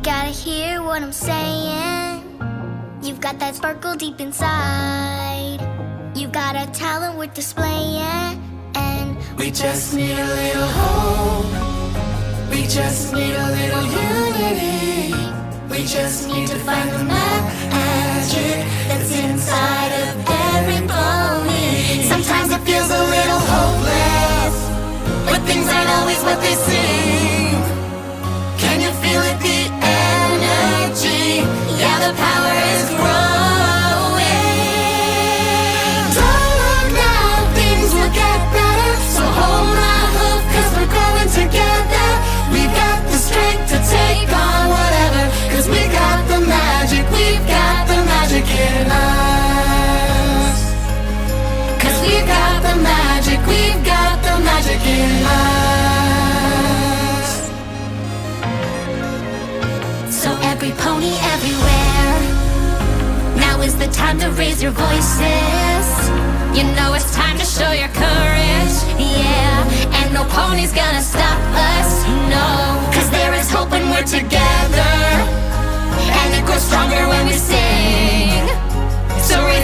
gotta hear what I'm saying. You've got that sparkle deep inside. You've got a talent worth displaying. And we just need a little hope. We just need a little unity. We just need to find the magic that's inside of every pony. Sometimes it feels a little hopeless, but things aren't always what they seem. Can you feel it, the energy? Yeah, the power is growing. Don't look now, things will get better. So hold my hope, cause we're growing together. We got the strength to take on whatever, cause we got the magic, we've got the magic in us. Cause we've got the magic, we've got the magic in us. So every pony everywhere, now is the time to raise your voices. You know it's time to show your courage, yeah. And no pony's gonna stop us, no. Cause there is hope when we're together, and it grows stronger when we sing. So raise